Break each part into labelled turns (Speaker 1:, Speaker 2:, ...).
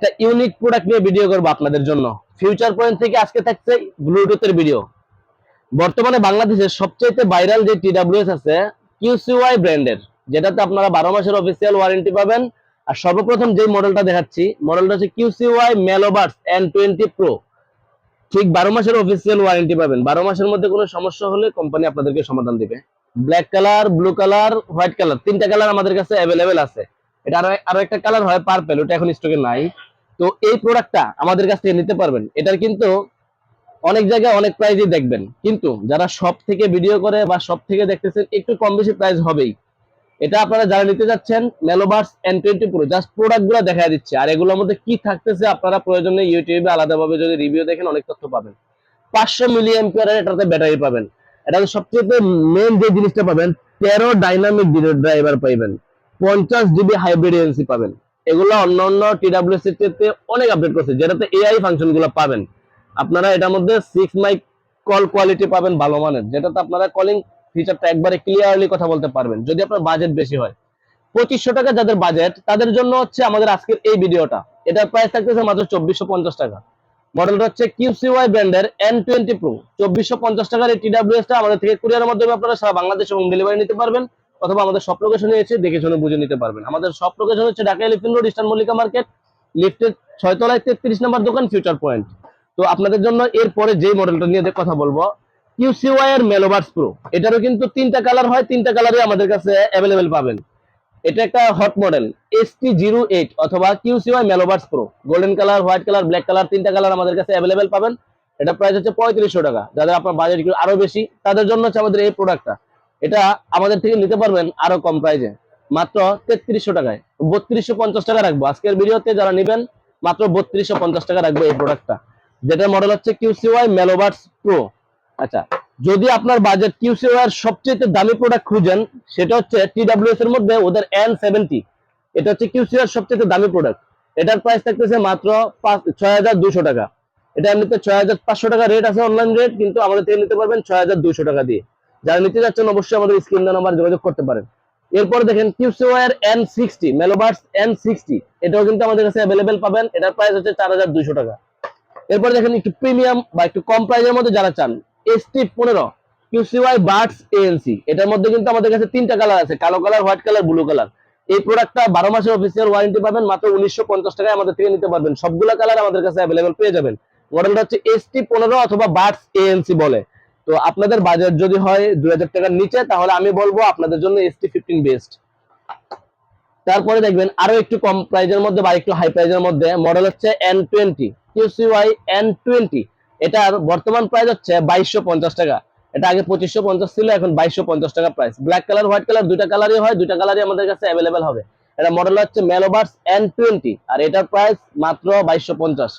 Speaker 1: একটা unique product নিয়ে video করবো আপনাদের জন্য। ফিউচার পয়েন্ট থেকে আজকে থাকছে ব্লুটুথের ভিডিও। বর্তমানে বাংলাদেশের সবচেয়ে ভাইরাল যে টিডব্লিউএস আছে কিউসিওয়াই ব্র্যান্ডের, যেটাতে আপনারা 12 মাসের অফিসিয়াল ওয়ারেন্টি পাবেন। আর সর্বপ্রথম যে মডেলটা দেখাচ্ছি, মডেলটা হচ্ছে কিউসিওয়াই মেলোবার্স N20 Pro। ঠিক 12 মাসের অফিসিয়াল ওয়ারেন্টি পাবেন। 12 মাসের মধ্যে কোনো সমস্যা হলে কোম্পানি আপনাদেরকে সমাধান দিবে। Black colour, blue colour, white colour, তিনটা কালার আমাদের কাছে অ্যাভেলেবেল আছে। এটা আরো একটা কালার হয় পার্পল, ওটা এখন স্টকে নাই। তো এই প্রোডাক্টটা আমাদের কাছ থেকে নিতে পারবেন। এটার কিন্তু অনেক জায়গায় অনেক প্রাইজই দেখবেন, কিন্তু যারা সব থেকে ভিডিও করে বা সব থেকে দেখতেছেন একটু কম বেশি প্রাইস হবেই। এটা আপনারা যারা নিতে যাচ্ছেন মেলোবার্স N20 Pro, জাস্ট প্রোডাক্ট গুলো দেখা দিচ্ছে। আর এগুলোর মধ্যে কি থাকতেছে আপনারা প্রয়োজনে ইউটিউবে আলাদাভাবে যদি রিভিউ দেখেন অনেক তথ্য পাবেন। 500 মিলি অ্যাম্পিয়ারের এটাতে ব্যাটারি পাবেন। এটাতে সবচেয়ে মেন যে জিনিসটা পাবেন, 13 ডাইনামিক ড্রাইভার পাবেন, 50 জিবি হাইব্রিড এএনসি পাবেন। এগুলো অন্য অন্য টিডব্লিউএস এর চেয়ে অনেক আপডেট করছে, যেটাতে এআই ফাংশন গুলো পাবেন। আপনারা এটার মধ্যে 6 মাইক কল কোয়ালিটি পাবেন ভালো মানের, যেটাতে আপনারা কলিং ফিচারটা একবারে ক্লিয়ারলি কথা বলতে পারবেন যদি আপনার বাজেট বেশি হয়। 2500 টাকা যাদের বাজেট তাদের জন্য হচ্ছে আমাদের আজকের এই ভিডিওটা। এটার প্রাইস থাকতেছে মাত্র 2450 টাকা। মডেলটা হচ্ছে কিউসিওয়াই ব্র্যান্ডের N20 Pro। 2450 টাকার এই টিডব্লিউএস টা আমাদের থেকে কুরিয়ারের মাধ্যমে আপনারা সারা বাংলাদেশে হোম ডেলিভারি নিতে পারবেন, অথবা আমাদের সব লোকেশনে এসে দেখে শুনে বুঝে নিতে পারবেন। আমাদের সব লোকেশন হচ্ছে Dhaka elephant road, eastern Mallika market, লিফটের 6 তলায় 33 নম্বর দোকান, ফিউচার পয়েন্ট। তো আপনাদের জন্য এরপরে যে মডেলটা নিয়ে কথা বলবো, কিউসিওয়াই এর মেলোবার্স প্রো। এটারও কিন্তু তিনটা কালার হয়, তিনটা কালারই আমাদের কাছে অ্যাভেলেবেল পাবেন। এটা একটা হট মডেল ST08 অথবা QCY melobuds pro. Golden colour, white colour, black colour, তিনটা কালার আমাদের কাছে অ্যাভেলেবেল পাবেন। এটা প্রাইস হচ্ছে 3500 টাকা। যাদের আপনার বাজেট আরো বেশি তাদের জন্য হচ্ছে আমাদের এই প্রোডাক্টটা। এটা আমাদের থেকে নিতে পারবেন আরো কম প্রাইসে, মাত্র 3300 টাকায়। 3250 টাকা রাখবো আজকের ভিডিওতে। যারা নেবেন মাত্র 3250 টাকা রাখবো এই প্রোডাক্টটা, যেটার মডেল হচ্ছে কিউসিওয়াই মেলোবার্স প্রো। আচ্ছা, যদি আপনার বাজেট কিউসিওয়াই এর সবচেয়ে দামি প্রোডাক্ট খুঁজেন, সেটা হচ্ছে টিডব্লিউএস এর মধ্যে ওদের N70। এটা হচ্ছে কিউসিওয়াই এর সবচেয়ে দামি প্রোডাক্ট। এটার প্রাইস থাকতেছে মাত্র 6200 টাকা। এটা এমনিতে 6500 টাকা রেট আছে, অনলাইন রেট, কিন্তু আমাদের থেকে নিতে পারবেন 6200 টাকা দিয়ে। যারা নিতে যাচ্ছেন অবশ্যই আমাদের স্ক্রিন নাম্বার যোগাযোগ করতে পারেন। এরপর দেখেন কিউসিওয়াই এর N60, মেলোবার্স N60। এটাও কিন্তু আমাদের কাছে অ্যাভেলেবেল পাবেন। এটার প্রাইস হচ্ছে 4200 টাকা। এরপর দেখেন একটু প্রিমিয়াম বা একটু কম প্রাইসের মধ্যে যারা চান, ST15 কিউসিওয়াই বাডস এএনসি। এটার মধ্যে কিন্তু আমাদের কাছে তিনটা কালার আছে, কালো colour, white colour, blue colour. এই প্রোডাক্টটা 12 মাসের অফিসিয়াল ওয়ারেন্টি পাবেন, মাত্র 1950 টাকায় আমাদের থেকে নিতে পারবেন। সবগুলা কালার আমাদের কাছে অ্যাভেলেবেল পেয়ে যাবেন। মডেলটা হচ্ছে ST15 অথবা বাডস এএনসি বলে। তো আপনাদের বাজেট যদি হয় 2000 টাকার নিচে, তাহলে আমি বলবো আপনাদের জন্য ST15 বেস্ট। তারপরে দেখবেন আরো একটু কম প্রাইজের মধ্যে বা একটু হাই প্রাইজের মধ্যে মডেল হচ্ছে N20, কিউসিওয়াই N20। এটার বর্তমান প্রাইস হচ্ছে 2250 টাকা। এটা আগে 2550 ছিল, এখন 2250 টাকা price. Black colour, white colour দুইটা কালারই হয়, দুইটা কালারই আমাদের কাছে অ্যাভেলেবেল হবে। এটা মডেল হচ্ছে মেলোবার্স N20, আর এটার প্রাইস মাত্র 2250।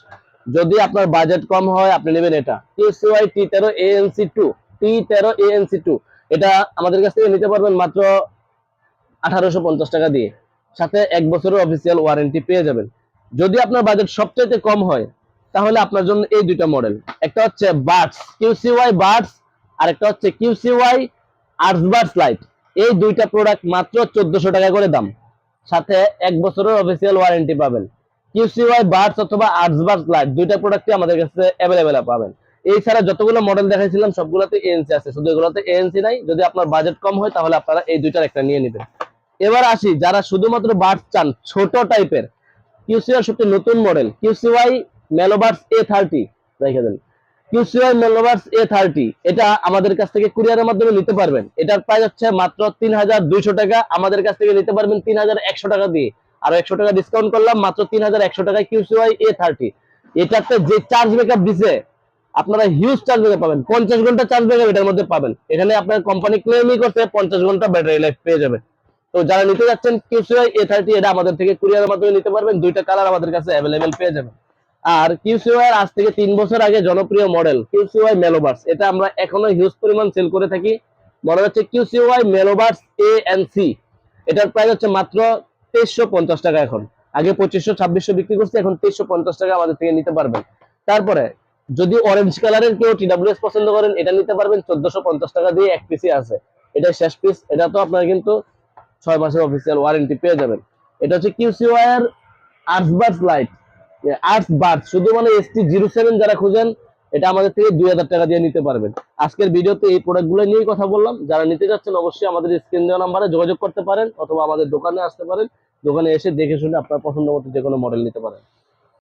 Speaker 1: যদি আপনার বাজেট কম হয় আপনি নেবেন এটা QCY T13 ANC2। T13 ANC2 এটা আমাদের কাছ থেকে নিতে পারবেন মাত্র 1850 টাকা দিয়ে, সাথে 1 বছরের অফিসিয়াল ওয়ারেন্টি পেয়ে যাবেন। যদি আপনার বাজেট সবচেয়ে কম হয়, তাহলে আপনার জন্য এই দুইটা মডেল, একটা হচ্ছে বাডস, কিউসিওয়াই বাডস, আর একটা হচ্ছে কিউসিওয়াই আর্টসবাডস লাইট। এই দুইটা প্রোডাক্ট মাত্র 1400 টাকা করে দাম, সাথে 1 বছরের অফিসিয়াল ওয়ারেন্টি পাবেন। কিউসিওয়াই বাডস অথবা আর্টসবাডস লাইট দুইটা প্রোডাক্টই আমাদের কাছে অ্যাভেলেবেল পাবেন। এছাড়া যতগুলো মডেল দেখাইছিলাম সবগুলোতে এএনসি আছে, শুধু এগুলোতে এএনসি নাই। যদি আপনার বাজেট কম হয় তাহলে আপনারা এই দুইটার একটা নিয়ে নেবেন। এবার আসি যারা শুধুমাত্র বাডস চান ছোট টাইপের, কিউসিওয়াই সবচেয়ে নতুন মডেল কিউসিওয়াই মেলোবার্স A30 রেখে দেন। কিউসিওয়াই মেলোবার্স A30 এটা আমাদের কাছ থেকে কুরিয়ারের মাধ্যমে নিতে পারবেন। এটার প্রাইস হচ্ছে মাত্র 3200 টাকা। আমাদের কাছ থেকে নিতে পারবেন 3100 টাকা দিয়ে, আর 100 টাকা ডিসকাউন্ট করলাম, মাত্র 3100 টাকায় কিউসিওয়াই A30। এটাতে যে চার্জ ব্যাকআপ দিছে, আপনারা হিউজ চার্জ ব্যাকআপ পাবেন। 50 ঘন্টা চার্জ ব্যাকআপ এটার মধ্যে পাবেন। এখানে আপনার কোম্পানি ক্লেমই করছে 50 ঘন্টা ব্যাটারি লাইফ পেয়ে যাবেন। তো যারা নিতে যাচ্ছেন কিউসিওয়াই A30, এটা আমাদের থেকে কুরিয়ারের মাধ্যমে নিতে পারবেন। দুইটা কালার আমাদের কাছে অ্যাভেলেবেল পেয়ে যাবেন। আর কিউসিওয়াই আজ থেকে 3 বছর আগে জনপ্রিয় মডেল কিউসিওয়াই মেলোবার্স, এটা আমরা এখনো হিউজ পরিমাণ সেল করে থাকি। মডেল হচ্ছে কিউসিওয়াই মেলোবার্স ANC। এটার প্রাইস হচ্ছে মাত্র 2350 টাকা। এখন আগে 2500-2600 বিক্রি করছে, এখন 2350 টাকা আমাদের থেকে নিতে পারবেন। তারপরে যদি অরেঞ্জ কালারের কেউ টিডব্লিউএস পছন্দ করেন, এটা নিতে পারবেন 1450 টাকা দিয়ে। এক পিসি আছে, এটা শেষ পিস। এটা তো আপনার কিন্তু 6 মাসের অফিসিয়াল ওয়ারেন্টি পেয়ে যাবেন। এটা হচ্ছে কিউসিওয়াই এর আর্টসবাডস লাইট। আর্টস বার্স শুধু মানে ST07 যারা খুঁজেন এটা আমাদের থেকে 2000 টাকা দিয়ে নিতে পারবেন। আজকের ভিডিওতে এই প্রোডাক্টগুলো নিয়েই কথা বললাম। যারা নিতে যাচ্ছেন অবশ্যই আমাদের স্ক্রিন দেওয়া নাম্বারে যোগাযোগ করতে পারেন অথবা আমাদের দোকানে আসতে পারেন। দোকানে এসে দেখে শুনে আপনার পছন্দ মতো যে কোনো মডেল নিতে পারেন।